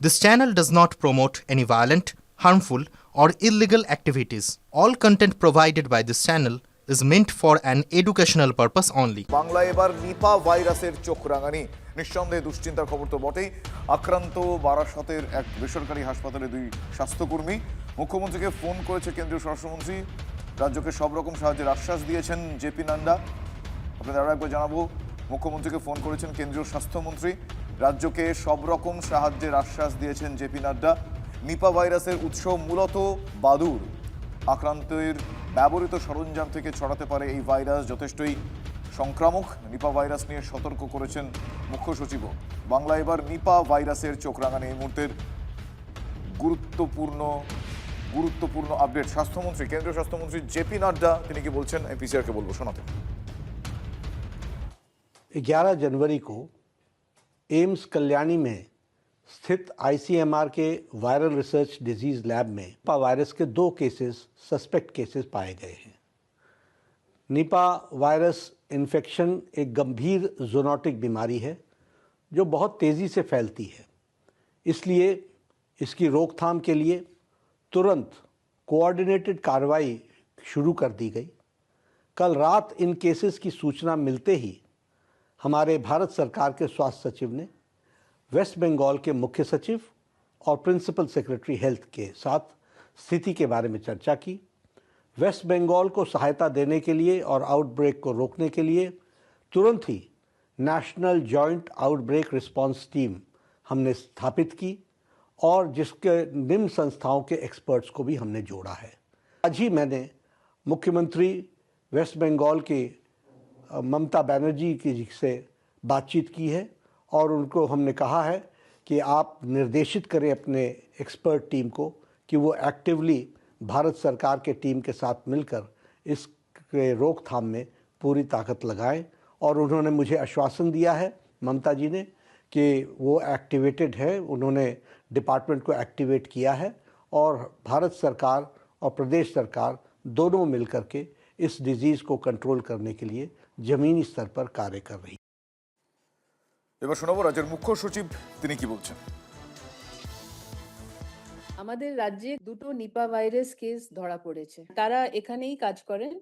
This channel does not promote any violent, harmful, or illegal activities. All content provided by this channel is meant for an educational purpose only. বাংলায় এবার নিপা ভাইরাসের চোখ রাঙানি। নিঃসন্দেহে দুশ্চিন্তার খবর তো বটেই। আক্রান্ত বারাসতের এক বেসরকারি হাসপাতালে দুই স্বাস্থ্যকর্মী। মুখ্যমন্ত্রীকে ফোন করেছে কেন্দ্রীয় স্বরাষ্ট্রমন্ত্রী। রাজ্যকে সব রকম সাহায্যের আশ্বাস দিয়েছেন জেপি নাড্ডা। আপনাদের আরও একবার জানাবো, মুখ্যমন্ত্রীকে ফোন করেছেন কেন্দ্রীয় স্বাস্থ্যমন্ত্রী। রাজ্যকে সব রকম সাহায্যের আশ্বাস দিয়েছেন জেপি নাড্ডা। নিপা ভাইরাসের উৎস মূলত বাদুড়। আক্রান্তের ব্যবহৃত সরঞ্জাম থেকে ছড়াতে পারে এই ভাইরাস, যথেষ্টই সংক্রামক। নিপা ভাইরাস নিয়ে সতর্ক করেছেন মুখ্য সচিবও। বাংলা এবার নিপা ভাইরাসের চোখ রাঙানি এই মুহূর্তের গুরুত্বপূর্ণ আপডেট। স্বাস্থ্যমন্ত্রী, কেন্দ্রীয় স্বাস্থ্যমন্ত্রী জেপি নাড্ডা তিনি কি বলছেন এপিসিআরকে বলবো, শোনাতে। 11 जनवरी को एम्स कल्याणी में स्थित आईसीएमआर के वायरल रिसर्च डिजीज लैब में निपा वायरस के 2 केसेस सस्पेक्ट केसेस पाए गए हैं। निपा वायरस इन्फेक्शन एक गंभीर ज़ूनोटिक बीमारी है जो बहुत तेज़ी से फैलती है, इसलिए इसकी रोकथाम के लिए तुरंत कोऑर्डिनेटेड कार्रवाई शुरू कर दी गई। कल रात इन केसेस की सूचना मिलते ही हमारे भारत सरकार के स्वास्थ्य सचिव ने वेस्ट बंगाल के मुख्य सचिव और प्रिंसिपल सेक्रेटरी हेल्थ के साथ स्थिति के बारे में चर्चा की। वेस्ट बंगाल को सहायता देने के लिए और आउटब्रेक को रोकने के लिए तुरंत ही national joint outbreak response team हमने स्थापित की और जिसके निम्न संस्थाओं के एक्सपर्ट्स को भी हमने जोड़ा है। आज ही मैंने मुख्यमंत्री वेस्ट बंगाल के ममता बनर्जी की से बातचीत की है और उनको हमने कहा है कि आप निर्देशित करें अपने एक्सपर्ट टीम को कि वो एक्टिवली भारत सरकार के टीम के साथ मिलकर इसके रोकथाम में पूरी ताकत लगाएं। और उन्होंने मुझे आश्वासन दिया है, ममता जी ने, कि वो एक्टिवेटेड है, उन्होंने डिपार्टमेंट को एक्टिवेट किया है और भारत सरकार और प्रदेश सरकार दोनों मिलकर के इस डिजीज़ को कंट्रोल करने के लिए जमीनी स्तर पर कार्य कर रही। এবার শোনাবো রাজ্যের মুখ্য সচিব তিনি কি বলছেন। আমাদের রাজ্যে দুটো নিপা ভাইরাস কেস ধরা পড়েছে। তারা এখানেই কাজ করেন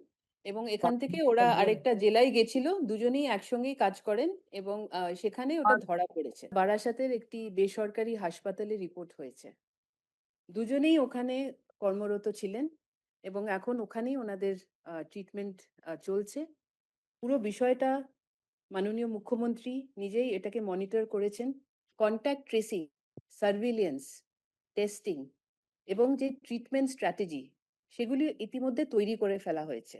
এবং এখান থেকে ওরা আরেকটা জেলায় গেছিল, দুজনেই একসঙ্গেই কাজ করেন এবং সেখানে ওটা ধরা পড়েছে। বারাসাতের একটি বেসরকারি হাসপাতালে রিপোর্ট হয়েছে। দুজনেই ওখানে কর্মরত ছিলেন এবং এখন ওখানেই ওনাদের ট্রিটমেন্ট চলছে। পুরো বিষয়টা মাননীয় মুখ্যমন্ত্রী নিজেই এটাকে মনিটর করেছেন। কন্ট্যাক্ট ট্রেসিং, সার্ভিলিয়েন্স, টেস্টিং এবং যে ট্রিটমেন্ট স্ট্র্যাটেজি সেগুলি ইতিমধ্যে তৈরি করে ফেলা হয়েছে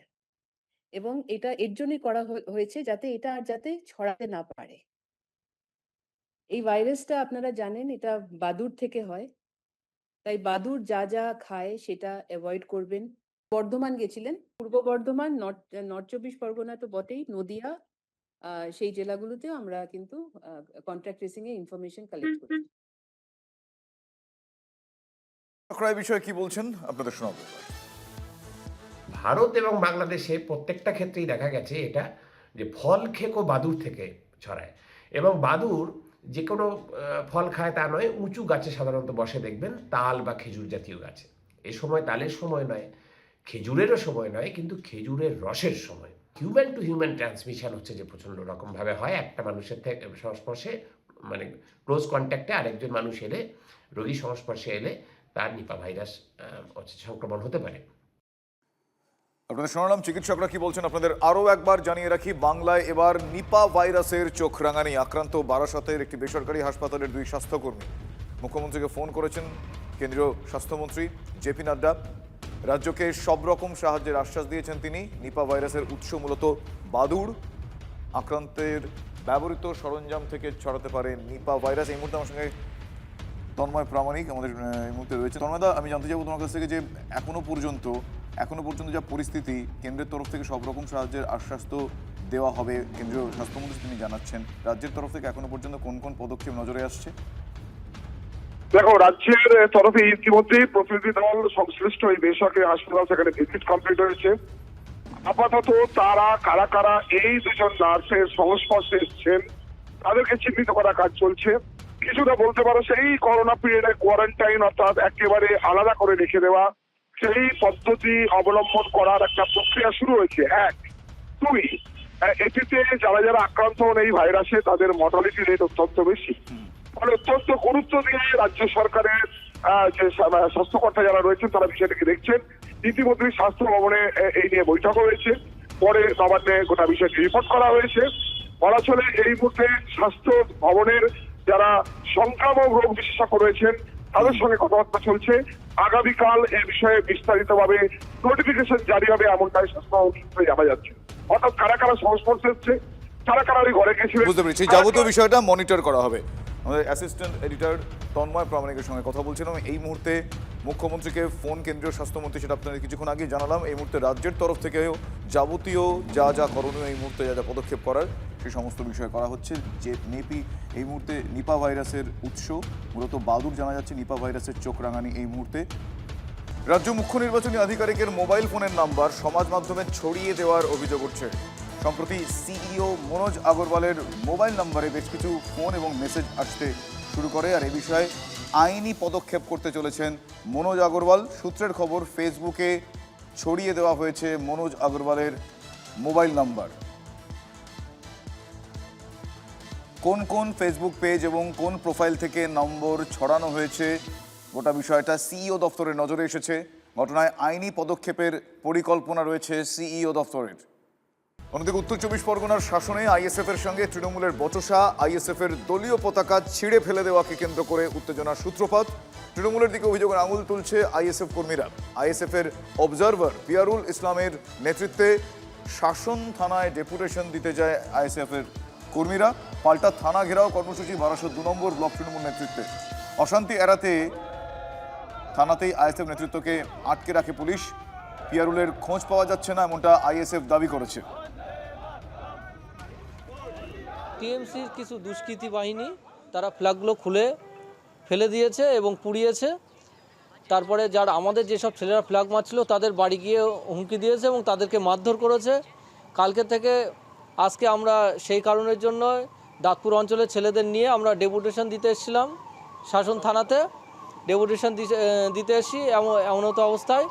এবং এটা এর জন্যই করা হয়েছে যাতে এটা আর যাতে ছড়াতে না পারে। এই ভাইরাসটা আপনারা জানেন এটা বাদুড় থেকে হয়, তাই বাদুড় যা যা খায় সেটা অ্যাভয়েড করবেন। বর্ধমান গেছিলেন, পূর্ব বর্ধমান, নর্থ 24 পরগনা তো বটেই, নদিয়া, সেই জেলাগুলোতেও আমরা কিন্তু কন্ট্যাক্ট ট্রেসিং এ ইনফরমেশন কালেক্ট করছি। এই বিষয়ে কি বলছেন আপনাদের শোনাবো। ভারত এবং বাংলাদেশে প্রত্যেকটা ক্ষেত্রেই দেখা গেছে এটা যে ফল খেকো বাদুড় থেকে ছড়ায় এবং বাদুড় যে কোনো ফল খায় তা নয়, উঁচু গাছে সাধারণত বসে দেখবেন, তাল বা খেজুর জাতীয় গাছে। এ সময় তালের সময় নয়, খেজুরেরও সময় নয়, কিন্তু খেজুরের রসের সময়। হিউম্যান টু হিউম্যান ট্রান্সমিশন হচ্ছে যে প্রচণ্ড রকমভাবে হয়। একটা মানুষের থেকে সংস্পর্শে মানে ক্লোজ কন্ট্যাক্টে আরেকজন মানুষ এলে, রোগী সংস্পর্শে এলে তার নিপা ভাইরাস সংক্রমণ হতে পারে। আপনাদের শোনালাম চিকিৎসকরা কি বলছেন। আপনাদের আরও একবার জানিয়ে রাখি, বাংলায় এবার নিপা ভাইরাসের চোখ রাঙানি। আক্রান্ত বারাসতের একটি বেসরকারি হাসপাতালের দুই স্বাস্থ্যকর্মী। মুখ্যমন্ত্রীকে ফোন করেছেন কেন্দ্রীয় স্বাস্থ্যমন্ত্রী জেপি নাড্ডা। রাজ্যকে সব রকম সাহায্যের আশ্বাস দিয়েছেন তিনি। নিপা ভাইরাসের উৎস মূলত বাদুড়। আক্রান্তের ব্যবহৃত সরঞ্জাম থেকে ছড়াতে পারে নিপা ভাইরাস। এই মুহূর্তে আমার সঙ্গে তন্ময় প্রামাণিক আমাদের এই মুহূর্তে রয়েছে। তন্ময়দা, আমি জানতে চাইবো তোমার কাছ থেকে যে এখনো পর্যন্ত যা পরিস্থিতি, কেন্দ্রের তরফ থেকে সব রকম সাহায্যের আশ্বাস তো দেওয়া হবে, কেন্দ্রীয় স্বাস্থ্যমন্ত্রী তিনি জানাচ্ছেন। রাজ্যের তরফ থেকে এখনো পর্যন্ত কোন কোন পদক্ষেপ নজরে আসছে? দেখো, রাজ্যের তরফে ইতিমধ্যে প্রতিনিধি দল সংশ্লিষ্ট এই বেসরকারি হাসপাতাল সেখানে ভিজিট কমপ্লিট হয়েছে। আপাতত তারা কারা কারা এই দুজন নার্সের সংস্পর্শে এসছেন তাদেরকে চিহ্নিত করার কাজ চলছে। কিছুটা বলতে পারো সেই করোনা পিরিয়ডে কোয়ারেন্টাইন অর্থাৎ একেবারে আলাদা করে রেখে দেওয়া, সেই পদ্ধতি অবলম্বন করার একটা প্রক্রিয়া শুরু হয়েছে। এক, দুই, এটিতে যারা যারা আক্রান্ত হন এই ভাইরাসে তাদের মর্টালিটি রেট অত্যন্ত বেশি। ফলে অত্যন্ত গুরুত্ব দিয়ে রাজ্য সরকারের যে স্বাস্থ্যকর্তা যারা রয়েছেন তারা বিষয়টাকে দেখছেন। ইতিমধ্যে স্বাস্থ্য ভবনে এই নিয়ে বৈঠক হয়েছে, পরে নবান্নে গোটা বিষয়টি রিপোর্ট করা হয়েছে। বলা চলে এই মুহূর্তে স্বাস্থ্য ভবনের যারা সংক্রামক রোগ বিশেষজ্ঞ রয়েছেন তাদের সঙ্গে কথাবার্তা চলছে। আগামীকাল এ বিষয়ে বিস্তারিতভাবে নোটিফিকেশন জারি হবে এমনটাই স্বাস্থ্য ভবন সূত্রে জানা যাচ্ছে। অর্থাৎ কারা কারা সংস্পর্শে এসছে, কারা কারা ওই ঘরে গেছিলেন, বুঝতে পেরেছি। যাবতীয় বিষয়টা মনিটর করা হবে। আমাদের অ্যাসিস্ট্যান্ট এডিটর তন্ময় প্রামাণিকের সঙ্গে কথা বলছিলাম। এই মুহূর্তে মুখ্যমন্ত্রীকে ফোন কেন্দ্রীয় স্বাস্থ্যমন্ত্রী, সেটা আপনাদের কিছুক্ষণ আগেই জানালাম। এই মুহূর্তে রাজ্যের তরফ থেকেও যাবতীয় যা যা করণীয় এই মুহূর্তে যা যা পদক্ষেপ করার সেই সমস্ত বিষয় করা হচ্ছে। যে এই মুহূর্তে নিপা ভাইরাসের উৎস মূলত বাদুড় জানা যাচ্ছে, নিপা ভাইরাসের চোখ রাঙানি এই মুহূর্তে। রাজ্য মুখ্য নির্বাচনী আধিকারিকের মোবাইল ফোনের নাম্বার সমাজ মাধ্যমে ছড়িয়ে দেওয়ার অভিযোগ উঠছে। সম্প্রতি সিইও মনোজ আগরওয়ালের মোবাইল নম্বরে বেশ কিছু ফোন এবং মেসেজ আসতে শুরু করে, আর এ বিষয়ে আইনি পদক্ষেপ করতে চলেছেন মনোজ আগরওয়াল। সূত্রের খবর, ফেসবুকে ছড়িয়ে দেওয়া হয়েছে মনোজ আগরওয়ালের মোবাইল নাম্বার। কোন কোন ফেসবুক পেজ এবং কোন প্রোফাইল থেকে নম্বর ছড়ানো হয়েছে, গোটা বিষয়টা সিইও দপ্তরের নজরে এসেছে। ঘটনায় আইনি পদক্ষেপের পরিকল্পনা রয়েছে সিইও দপ্তরের। অন্যদিকে উত্তর 24 পরগনার শাসনে আইএসএফ এর সঙ্গে তৃণমূলের বচসা, আইএসএফ এর দলীয় পতাকা ছিঁড়ে ফেলে দেওয়াকে কেন্দ্র করে উত্তেজনার সূত্রপাত। তৃণমূলের দিকে অভিযোগের আঙুল তুলছে আইএসএফ কর্মীরা। আইএসএফ এর অবজারভার পিয়ারুল ইসলামের নেতৃত্বে শাসন থানায় ডেপুটেশন দিতে যায় আইএসএফ এর কর্মীরা। পাল্টা থানা ঘেরাও কর্মসূচি বারাসত 2 নম্বর ব্লক তৃণমূল নেতৃত্বে। অশান্তি এড়াতে থানাতেই আইএসএফ নেতৃত্বকে আটকে রাখে পুলিশ। পিয়ারুলের খোঁজ পাওয়া যাচ্ছে না, এমনটা আইএসএফ দাবি করেছে। টিএমসির কিছু দুষ্কৃতী বাহিনী তারা ফ্ল্যাগগুলো খুলে ফেলে দিয়েছে এবং পুড়িয়েছে। তারপরে যারা আমাদের যেসব ছেলেরা ফ্ল্যাগ মারছিল তাদের বাড়ি গিয়ে হুমকি দিয়েছে এবং তাদেরকে মারধর করেছে। কালকে থেকে আজকে আমরা সেই কারণের জন্য দাঁতপুর অঞ্চলের ছেলেদের নিয়ে আমরা ডেপুটেশন দিতে এসেছিলাম শাসন থানাতে। ডেপুটেশন দিতে এসেছি এমনত অবস্থায়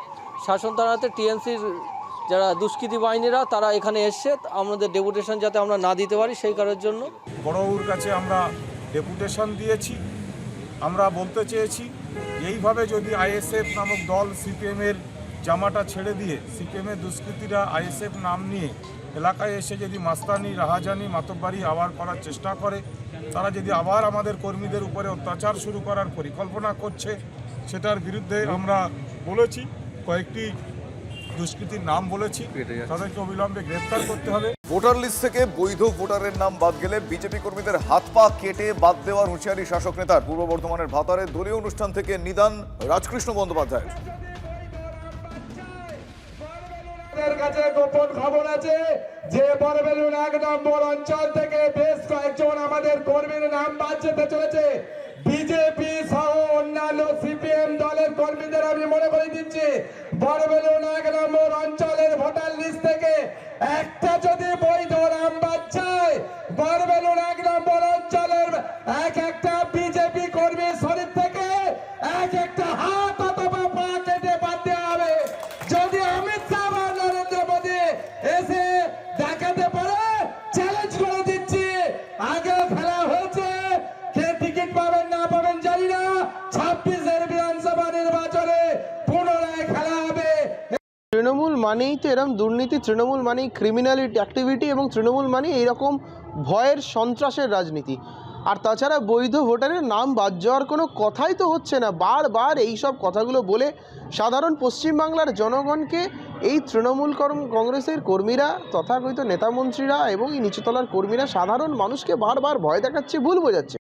শাসন থানাতে টিএমসির যারা দুষ্কৃতী বাহিনীরা তারা এখানে এসছে, আমাদের ডেপুটেশন যাতে আমরা না দিতে পারি সেই কারণের জন্য বড়বাবুর কাছে আমরা ডেপুটেশন দিয়েছি। আমরা বলতে চেয়েছি এইভাবে যদি আইএসএফ নামক দল সিপিএমের জামাটা ছেড়ে দিয়ে সিপিএমের দুষ্কৃতীরা আইএসএফ নাম নিয়ে এলাকায় এসে যদি মাস্তানি, রাহাজানি, মাতব্বারি আবার করার চেষ্টা করে, তারা যদি আবার আমাদের কর্মীদের উপরে অত্যাচার শুরু করার পরিকল্পনা করছে, সেটার বিরুদ্ধে আমরা বলেছি, কয়েকটি দুষ্কৃতীর নাম বলেছি, তাদেরকে অবিলম্বে গ্রেফতার করতে হবে। ভোটার লিস্ট থেকে বৈধ ভোটারের নাম বাদ গেলে বিজেপি কর্মীদের হাত পা কেটে বাদ দেওয়ার হুঁশিয়ারি শাসক নেতার। পূর্ব বর্ধমানের ভাতারে দলীয় অনুষ্ঠান থেকে নিদান রাজকৃষ্ণ বন্দ্যোপাধ্যায়ের। কাছে গোপন খবর আছে যে বড়বেলুন 1 নম্বর অঞ্চল থেকে বেশ কয়েকজন আমাদের কর্মীর নাম বাদ যেতে চলেছে। বিজেপি সহ অন্যান্য সিপিএম দলের কর্মীদের আমি মনে করে দিচ্ছি, বড়বেলুন 1 নম্বর অঞ্চলের ভোটার লিস্ট থেকে একটা যদি বৈধ নাম বাদ যায়, বড়বেলুন 1 নম্বর অঞ্চলের এক একটা বিজেপি কর্মীর শরীর থেকে এক একটা হাত অথবা পা কেটে বাদ দেওয়া হবে। যদি অমিত শাহ বা নরেন্দ্র মোদী এসে দেখাতে পারে, চ্যালেঞ্জ করে দিচ্ছি, আগে খেলা হয়েছে, কে টিকিট পাবেন না পাবেন জানি না, 26-এর বিধানসভা নির্বাচনে পুনরায় খেলা হবে। তৃণমূল মানেই তো এরকম দুর্নীতি, তৃণমূল মানেই ক্রিমিনাল অ্যাক্টিভিটি এবং তৃণমূল মানেই এইরকম ভয়ের সন্ত্রাসের রাজনীতি। আর তাছাড়া বৈধ ভোটারের নাম বাদ যাওয়ার কোনো কথাই তো হচ্ছে না। বারবার এই সব কথাগুলো বলে সাধারণ পশ্চিমবাংলার জনগণকে এই তৃণমূল কংগ্রেসের কর্মীরা, তথাকথিত নেতামন্ত্রীরা এবং এই নিচুতলার কর্মীরা সাধারণ মানুষকে বারবার ভয় দেখাচ্ছে, ভুল বোঝাচ্ছে।